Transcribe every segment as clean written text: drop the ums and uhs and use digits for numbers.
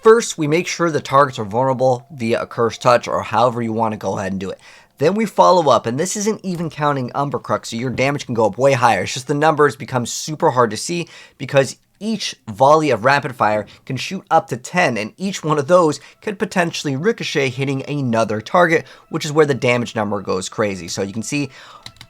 First, we make sure the targets are vulnerable via a cursed touch or however you want to go ahead and do it. Then we follow up, and this isn't even counting Umbercrux, so your damage can go up way higher. It's just the numbers become super hard to see because each volley of rapid fire can shoot up to 10, and each one of those could potentially ricochet hitting another target, which is where the damage number goes crazy. So you can see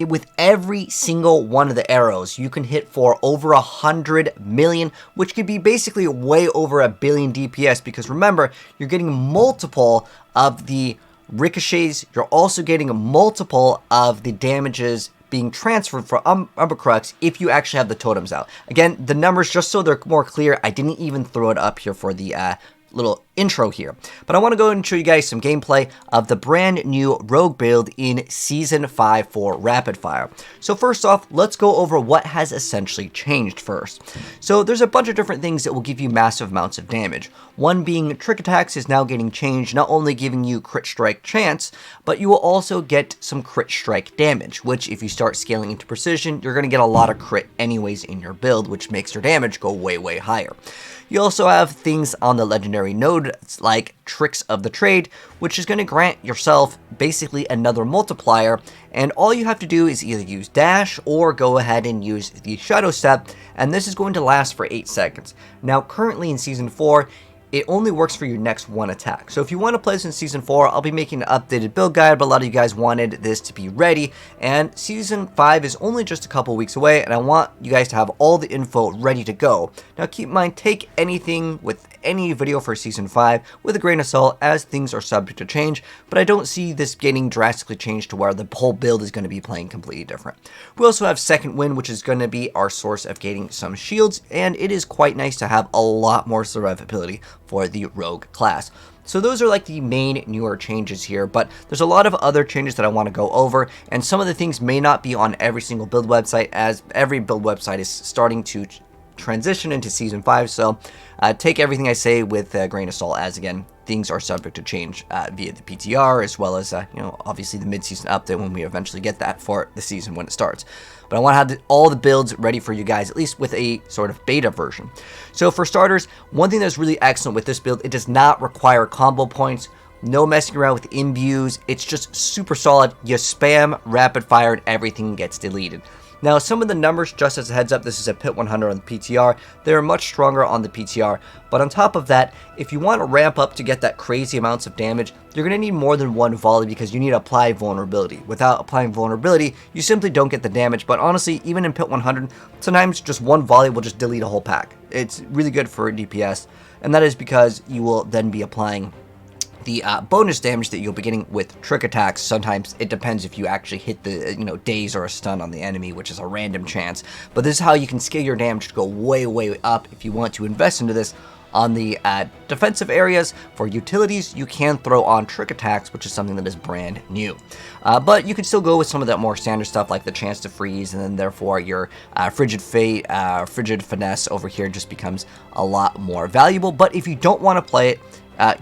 with every single one of the arrows, you can hit for over 100 million, which could be basically way over a billion DPS, because remember, you're getting multiple of the ricochets, you're also getting multiple of the damages being transferred for Umbercrux if you actually have the totems out. Again, the numbers, just so they're more clear, I didn't even throw it up here for the little intro here, but I want to go and show you guys some gameplay of the brand new rogue build in season 5 for rapid fire. So first off, let's go over what has essentially changed first. So there's a bunch of different things that will give you massive amounts of damage. One being trick attacks is now getting changed, not only giving you crit strike chance, but you will also get some crit strike damage, which if you start scaling into precision, you're going to get a lot of crit anyways in your build, which makes your damage go way higher. You also have things on the legendary node like Tricks of the Trade, which is going to grant yourself basically another multiplier, and all you have to do is either use dash or go ahead and use the shadow step, and this is going to last for 8 seconds. Now currently in season 4, it only works for your next one attack. So if you want to play this in Season 4, I'll be making an updated build guide, but a lot of you guys wanted this to be ready, and Season 5 is only just a couple weeks away, and I want you guys to have all the info ready to go. Now keep in mind, take anything with any video for Season 5 with a grain of salt, as things are subject to change, but I don't see this getting drastically changed to where the whole build is going to be playing completely different. We also have Second Wind, which is going to be our source of getting some shields, and it is quite nice to have a lot more survivability for the rogue class. So those are like the main newer changes here, but there's a lot of other changes that I want to go over, and some of the things may not be on every single build website, as every build website is starting to transition into Season 5, so take everything I say with a grain of salt, as again, things are subject to change via the PTR, as well as, obviously the mid-season update when we eventually get that for the season when it starts. But I want to have all the builds ready for you guys, at least with a sort of beta version. So for starters, one thing that's really excellent with this build, it does not require combo points. No messing around with imbues. It's just super solid. You spam rapid fire and everything gets deleted. Now, some of the numbers, just as a heads up, this is a Pit 100 on the PTR. They're much stronger on the PTR. But on top of that, if you want to ramp up to get that crazy amounts of damage, you're going to need more than one volley because you need to apply vulnerability. Without applying vulnerability, you simply don't get the damage. But honestly, even in Pit 100, sometimes just one volley will just delete a whole pack. It's really good for DPS. And that is because you will then be applying the bonus damage that you'll be getting with trick attacks. Sometimes it depends if you actually hit the daze or a stun on the enemy, which is a random chance. But this is how you can scale your damage to go way up if you want to invest into this. On the defensive areas, for utilities, you can throw on trick attacks, which is something that is brand new. But you can still go with some of that more standard stuff like the chance to freeze, and then therefore your frigid fate, frigid finesse over here just becomes a lot more valuable. But if you don't want to play it,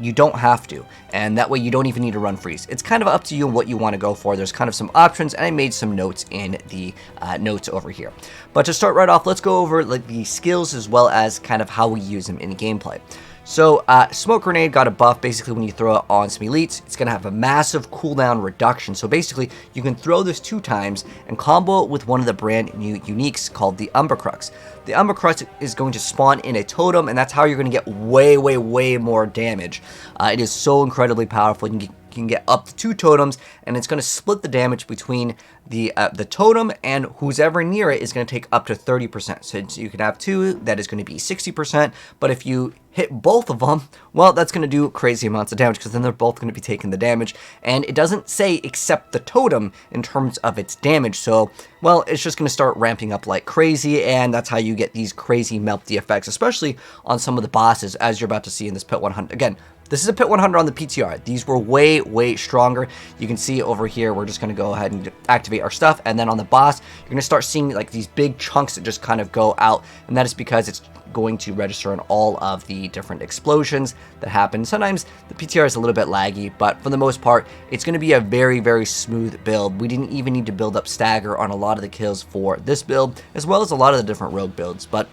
you don't have to, and that way you don't even need to run freeze. It's kind of up to you and what you want to go for. There's kind of some options, and I made some notes in the notes over here. But to start right off, let's go over like the skills as well as kind of how we use them in gameplay. So, Smoke Grenade got a buff. Basically, when you throw it on some elites, it's going to have a massive cooldown reduction. So basically, you can throw this 2 times and combo it with one of the brand new uniques called the Umbercrux. The Umbercrux is going to spawn in a totem, and that's how you're going to get way more damage. It is so incredibly powerful. You can get up to 2 totems, and it's going to split the damage between the totem, and who's ever near it is going to take up to 30%. So you can have 2, that is going to be 60%, but if you hit both of them, well, that's going to do crazy amounts of damage, because then they're both going to be taking the damage, and it doesn't say except the totem in terms of its damage, so, well, it's just going to start ramping up like crazy, and that's how you get these crazy melty effects, especially on some of the bosses, as you're about to see in this Pit 100. Again, this is a Pit 100 on the PTR. These were way stronger. You can see over here, we're just going to go ahead and activate our stuff. And then on the boss, you're going to start seeing like these big chunks that just kind of go out. And that is because it's going to register on all of the different explosions that happen. Sometimes the PTR is a little bit laggy, but for the most part, it's going to be a very smooth build. We didn't even need to build up stagger on a lot of the kills for this build, as well as a lot of the different rogue builds. But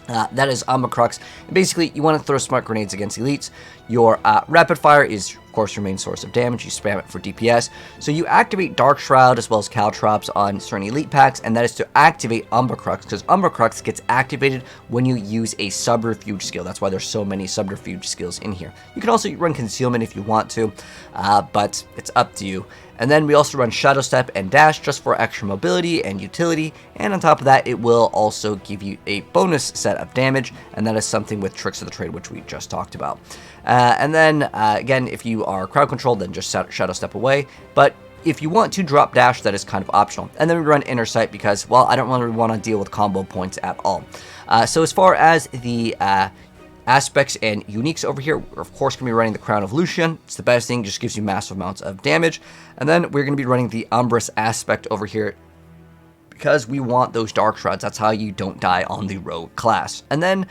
That is Crux. And basically, you want to throw smart grenades against elites. Your rapid fire is, of course, your main source of damage. You spam it for DPS. So you activate Dark Shroud as well as Caltrops on certain elite packs, and that is to activate Crux, because Crux gets activated when you use a subterfuge skill. That's why there's so many subterfuge skills in here. You can also run Concealment if you want to, but it's up to you. And then we also run Shadow Step and Dash just for extra mobility and utility. And on top of that, it will also give you a bonus set of damage, and that is something with Tricks of the Trade, which we just talked about. And then, again, if you are crowd controlled, then just Shadow Step away. But if you want to drop Dash, that is kind of optional. And then we run Inner Sight because, well, I don't really want to deal with combo points at all. So as far as the aspects and uniques over here, we're of course going to be running the Crown of Lucian. It's the best thing, just gives you massive amounts of damage. And then we're going to be running the Umbrous aspect over here because we want those Dark Shrouds. That's how you don't die on the Rogue class. And then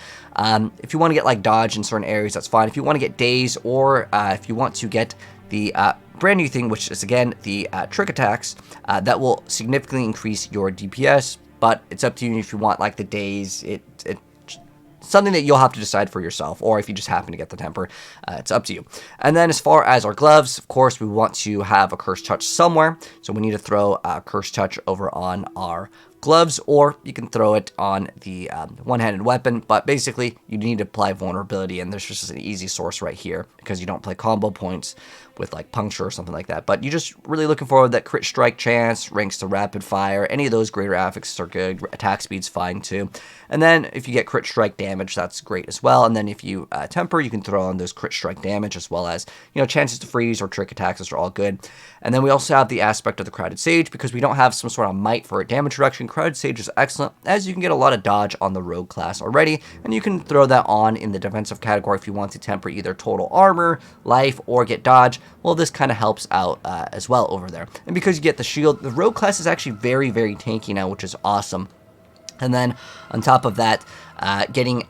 if you want to get like dodge in certain areas, that's fine. If you want to get daze, or if you want to get the brand new thing, which is again the trick attacks, that will significantly increase your DPS, but it's up to you if you want like the daze. Something that you'll have to decide for yourself, or if you just happen to get the temper, it's up to you. And then as far as our gloves, of course, we want to have a Cursed Touch somewhere, so we need to throw a Cursed Touch over on our gloves, or you can throw it on the one-handed weapon, but basically you need to apply vulnerability, and there's just an easy source right here because you don't play combo points with like puncture or something like that. But you're just really looking for that crit strike chance, ranks to rapid fire, any of those greater affixes are good, attack speed's fine too. And then if you get crit strike damage, that's great as well. And then if you temper, you can throw on those crit strike damage as well as, you know, chances to freeze or trick attacks, those are all good. And then we also have the aspect of the Crowded Sage, because we don't have some sort of might for damage reduction. Crowded Sage is excellent, as you can get a lot of dodge on the Rogue class already, and you can throw that on in the defensive category if you want to temper either total armor, life, or get dodge. Well, this kind of helps out as well over there. And because you get the shield, the Rogue class is actually very, very tanky now, which is awesome. And then on top of that, getting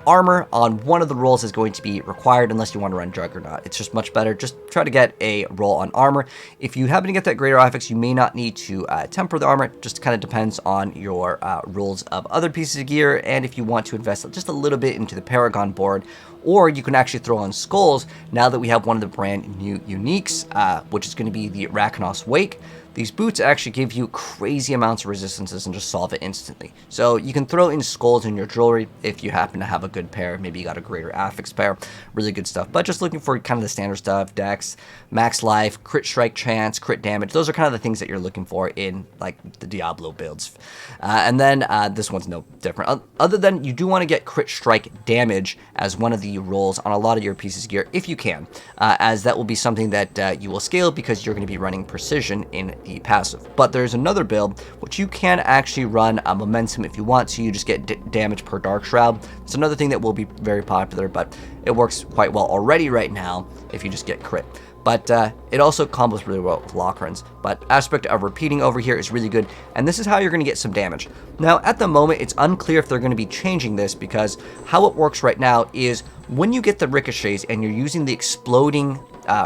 armor on one of the rolls is going to be required unless you want to run Juggernaut. It's just much better. Just try to get a roll on armor. If you happen to get that greater affix, you may not need to temper the armor. It just kind of depends on your rolls of other pieces of gear, and if you want to invest just a little bit into the Paragon board, or you can actually throw on skulls now that we have one of the brand new uniques, which is going to be the Arachnos Wake. These boots actually give you crazy amounts of resistances and just solve it instantly. So you can throw in skulls in your jewelry if you happen to have a good pair. Maybe you got a greater affix pair. Really good stuff. But just looking for kind of the standard stuff, dex, max life, crit strike chance, crit damage. Those are kind of the things that you're looking for in like the Diablo builds. And then this one's no different. Other than you do want to get crit strike damage as one of the rolls on a lot of your pieces of gear if you can, as that will be something that you will scale because you're going to be running precision in the passive. But there's another build which you can actually run momentum if you want to. You just get damage per Dark Shroud. It's another thing that will be very popular, but it works quite well already right now if you just get crit. But it also combos really well with Lockrans. But aspect of repeating over here is really good, and this is how you're going to get some damage. Now, at the moment, it's unclear if they're going to be changing this, because how it works right now is when you get the ricochets and you're using the exploding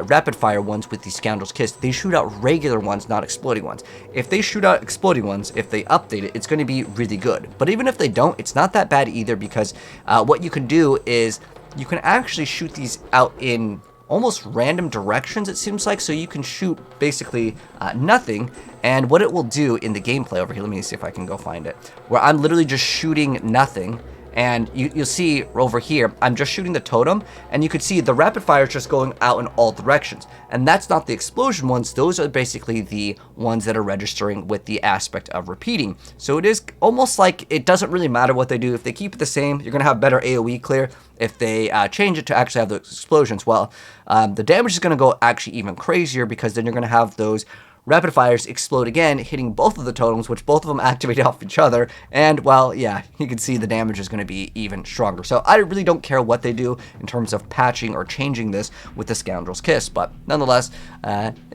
rapid fire ones with the Scoundrels Kiss, they shoot out regular ones, not exploding ones. If they shoot out exploding ones, if they update it, it's going to be really good. But even if they don't, it's not that bad either, because what you can do is you can actually shoot these out in almost random directions, it seems like. So you can shoot basically nothing, and what it will do in the gameplay over here, let me see if I can go find it, where I'm literally just shooting nothing. And you'll see over here, I'm just shooting the totem, and you could see the rapid fire is just going out in all directions. And that's not the explosion ones. Those are basically the ones that are registering with the aspect of repeating. So it is almost like it doesn't really matter what they do. If they keep it the same, you're going to have better AoE clear. If they change it to actually have those explosions, well, the damage is going to go actually even crazier, because then you're going to have those rapid fires explode again, hitting both of the totems, which both of them activate off each other. And, well, yeah, you can see the damage is going to be even stronger. So I really don't care what they do in terms of patching or changing this with the Scoundrels Kiss. But nonetheless,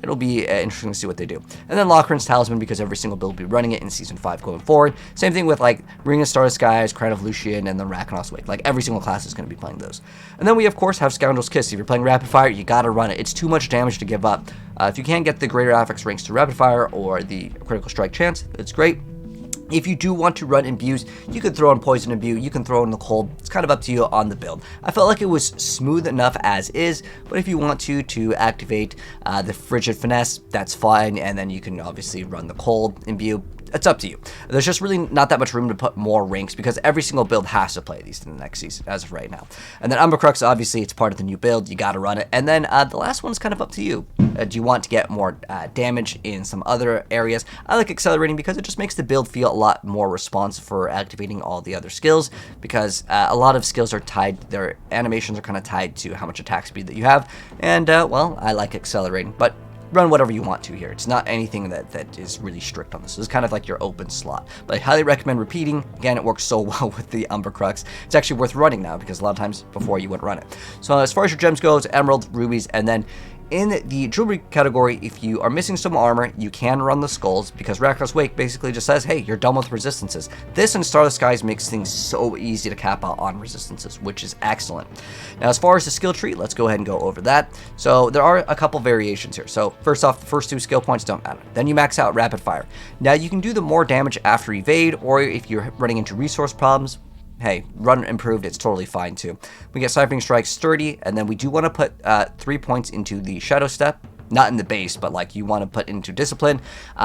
it'll be interesting to see what they do. And then Lockrans Talisman, because every single build will be running it in Season 5 going forward. Same thing with, like, Ring of Star Skies, Crown of Lucian, and the Arachnos Wake. Like, every single class is going to be playing those. And then we, of course, have Scoundrels Kiss. If you're playing Rapid Fire, you got to run it. It's too much damage to give up. If you can't get the greater affix ranks to rapid fire or the critical strike chance, it's great. If you do want to run imbues, you could throw in poison imbue, you can throw in the cold. It's kind of up to you on the build. I felt like it was smooth enough as is, but if you want to activate the frigid finesse, that's fine, and then you can obviously run the cold imbue. It's up to you. There's just really not that much room to put more ranks because every single build has to play these in the next season as of right now. And then Umbercrux, obviously, it's part of the new build. You got to run it. And then the last one's kind of up to you. Do you want to get more damage in some other areas? I like accelerating because it just makes the build feel a lot more responsive for activating all the other skills, because a lot of skills are tied, their animations are kind of tied to how much attack speed that you have. And, well, I like accelerating, but run whatever you want to here. It's not anything that is really strict on this. It's kind of like your open slot. But I highly recommend repeating. Again, it works so well with the Umbercrux. It's actually worth running now because a lot of times before you wouldn't run it. So as far as your gems goes, emerald, rubies, and then in the jewelry category, if you are missing some armor, you can run the skulls, because Reckless Wake basically just says, hey, you're done with resistances. This and Starless Skies makes things so easy to cap out on resistances, which is excellent. Now, as far as the skill tree, let's go ahead and go over that. So there are a couple variations here. So first off, the first 2 skill points don't matter. Then you max out Rapid Fire. Now, you can do the more damage after Evade, or if you're running into resource problems, hey, run improved, it's totally fine too. We get Siphoning Strike, Sturdy, and then we do want to put 3 points into the Shadow Step. Not in the base, but like you want to put into Discipline.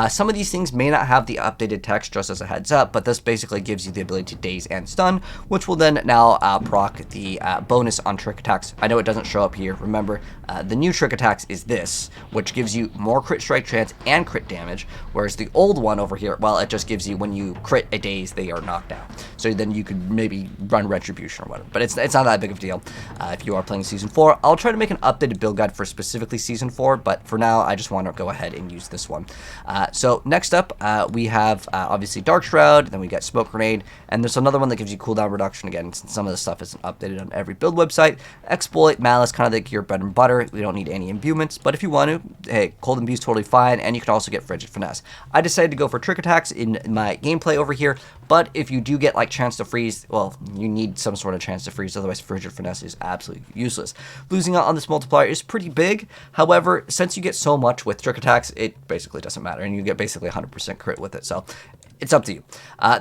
Some of these things may not have the updated text, just as a heads up, but this basically gives you the ability to daze and stun, which will then now proc the bonus on trick attacks. I know it doesn't show up here. Remember, the new trick attacks is this, which gives you more crit strike chance and crit damage, whereas the old one over here, well, it just gives you when you crit a daze, they are knocked down. So then you could maybe run Retribution or whatever, but it's not that big of a deal if you are playing Season 4. I'll try to make an updated build guide for specifically Season 4, but for now, I just want to go ahead and use this one. So next up, we have obviously Dark Shroud, then we get Smoke Grenade, and there's another one that gives you cooldown reduction. Again, since some of this stuff isn't updated on every build website. Exploit, Malice, kind of like your bread and butter. We don't need any imbuements, but if you want to, hey, Cold Imbue is totally fine, and you can also get Frigid Finesse. I decided to go for Trick Attacks in my gameplay over here, but if you do get like Chance to Freeze, well, you need some sort of Chance to Freeze, otherwise Frigid Finesse is absolutely useless. Losing out on this multiplier is pretty big. However, since you get so much with trick attacks, it basically doesn't matter, and you get basically 100% crit with it, so it's up to you.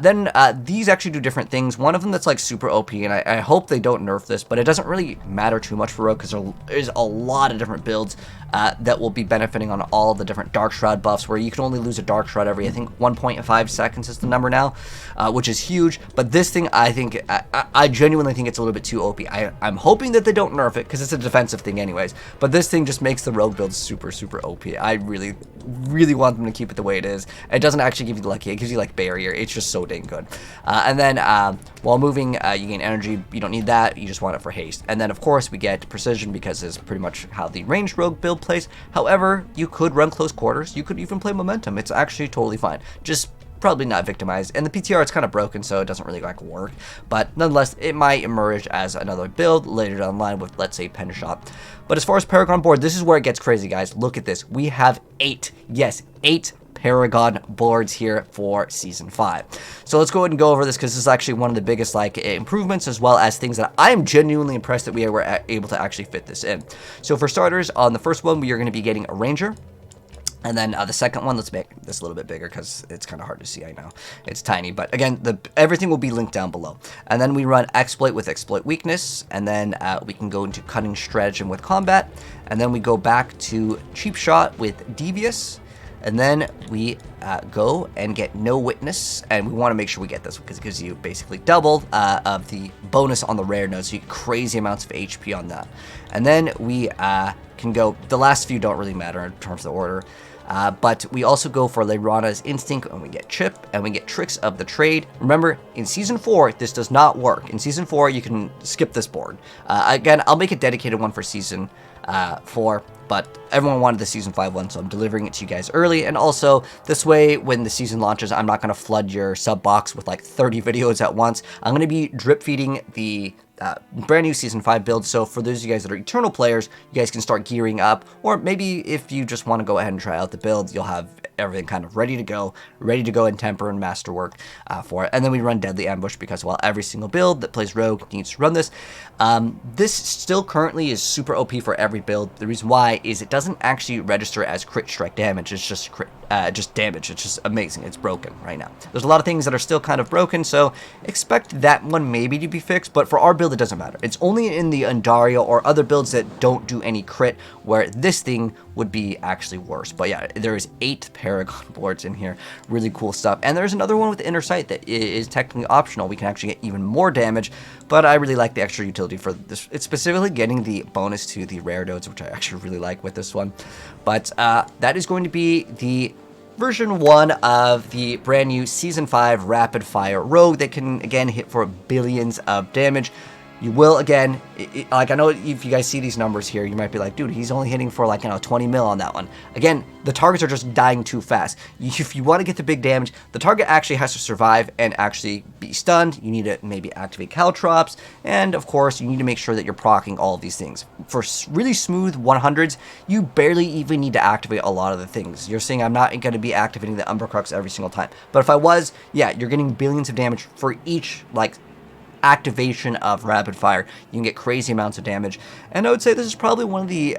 Then these actually do different things. One of them that's like super OP, and I hope they don't nerf this, but it doesn't really matter too much for Rogue because there is a lot of different builds that will be benefiting on all of the different Dark Shroud buffs, where you can only lose a Dark Shroud every, I think, 1.5 seconds is the number now, which is huge. But this thing, I think, I genuinely think it's a little bit too OP. I'm hoping that they don't nerf it because it's a defensive thing anyways, but this thing just makes the Rogue build super, super OP. I really, really want them to keep it the way it is. It doesn't actually give you lucky, it gives you like barrier. It's just so dang good. And then while moving, you gain energy. You don't need that, you just want it for haste. And then of course we get precision because it's pretty much how the ranged Rogue build plays. However, you could run close quarters, you could even play momentum. It's actually totally fine, just probably not victimized. And the PTR, it's kind of broken, so it doesn't really like work, but nonetheless it might emerge as another build later down the line with, let's say, Pen Shot. But as far as Paragon Board, this is where it gets crazy, guys. Look at this. We have 8, yes, 8 Paragon boards here for Season 5. So let's go ahead and go over this because this is actually one of the biggest like improvements, as well as things that I am genuinely impressed that we were able to actually fit this in. So for starters, on the first one, we are going to be getting a Ranger. And then the second one, let's make this a little bit bigger because it's kind of hard to see, I know. It's tiny, but again, everything will be linked down below. And then we run Exploit with Exploit Weakness, and then we can go into Cunning Stratagem with Combat, and then we go back to Cheap Shot with Devious, and then we go and get No Witness, and we want to make sure we get this because it gives you basically double of the bonus on the rare node, so you get crazy amounts of HP on that. And then we can go, the last few don't really matter in terms of the order, but we also go for Leirana's Instinct, and we get Chip, and we get Tricks of the Trade. Remember, in Season 4, this does not work. In Season 4, you can skip this board. Again, I'll make a dedicated one for Season 4, but everyone wanted the Season 5 one, so I'm delivering it to you guys early. And also, this way, when the season launches, I'm not going to flood your sub box with like 30 videos at once. I'm going to be drip feeding the brand new Season 5 build, so for those of you guys that are Eternal players, you guys can start gearing up, or maybe if you just want to go ahead and try out the build, you'll have everything kind of ready to go in Temper and Masterwork for it. And then we run Deadly Ambush because, well, every single build that plays Rogue needs to run this. This still currently is super OP for every build. The reason why is it doesn't actually register as crit strike damage, it's just crit just damage. It's just amazing. It's broken right now. There's a lot of things that are still kind of broken, so expect that one maybe to be fixed, but for our build, it doesn't matter. It's only in the Andariel or other builds that don't do any crit where this thing would be actually worse. But yeah, there is 8 Paragon boards in here. Really cool stuff. And there's another one with Inner Sight that is technically optional. We can actually get even more damage, but I really like the extra utility for this. It's specifically getting the bonus to the rare nodes, which I actually really like with this one. But that is going to be the version 1 of the brand new Season 5 Rapid Fire Rogue that can, again, hit for billions of damage. You will, again, like, I know if you guys see these numbers here, you might be like, dude, he's only hitting for, like, 20 mil on that one. Again, the targets are just dying too fast. If you want to get the big damage, the target actually has to survive and actually be stunned. You need to maybe activate caltrops, and, of course, you need to make sure that you're proccing all of these things. For really smooth 100s, you barely even need to activate a lot of the things. You're saying I'm not going to be activating the Umber Crux every single time. But if I was, yeah, you're getting billions of damage for each, like, activation of rapid fire. You can get crazy amounts of damage, and I would say this is probably one of the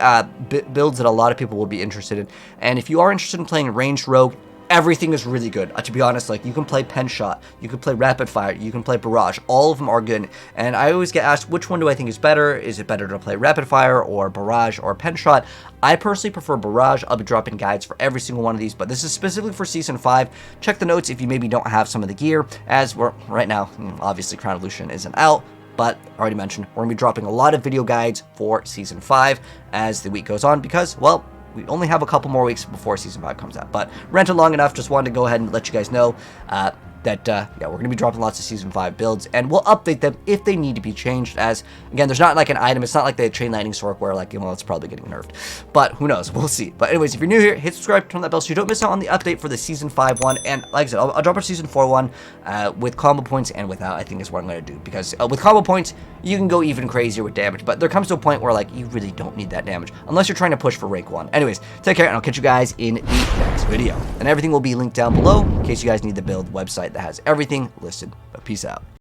builds that a lot of people will be interested in. And if you are interested in playing ranged rogue, everything is really good. To be honest, like, you can play pen shot, you can play rapid fire, you can play barrage. All of them are good. And I always get asked, which one do I think is better? Is it better to play rapid fire or barrage or pen shot? I personally prefer barrage. I'll be dropping guides for every single one of these, but this is specifically for Season 5. Check the notes if you maybe don't have some of the gear, as we're right now, obviously Crown of Lucian isn't out, but I already mentioned we're going to be dropping a lot of video guides for Season 5 as the week goes on because, well, we only have a couple more weeks before Season 5 comes out, but rented long enough. Just wanted to go ahead and let you guys know that, yeah, we're going to be dropping lots of Season 5 builds, and we'll update them if they need to be changed, as, again, there's not, like, an item. It's not like the Chain Lightning Sword where, like, well, it's probably getting nerfed, but who knows? We'll see. But anyways, if you're new here, hit subscribe, turn that bell so you don't miss out on the update for the Season 5 one, and like I said, I'll drop a Season 4 one with combo points and without, I think is what I'm going to do, because with combo points, you can go even crazier with damage, but there comes to a point where, like, you really don't need that damage, unless you're trying to push for rank 1. Anyways, take care, and I'll catch you guys in the next video. And everything will be linked down below, in case you guys need the build website that has everything listed. But peace out.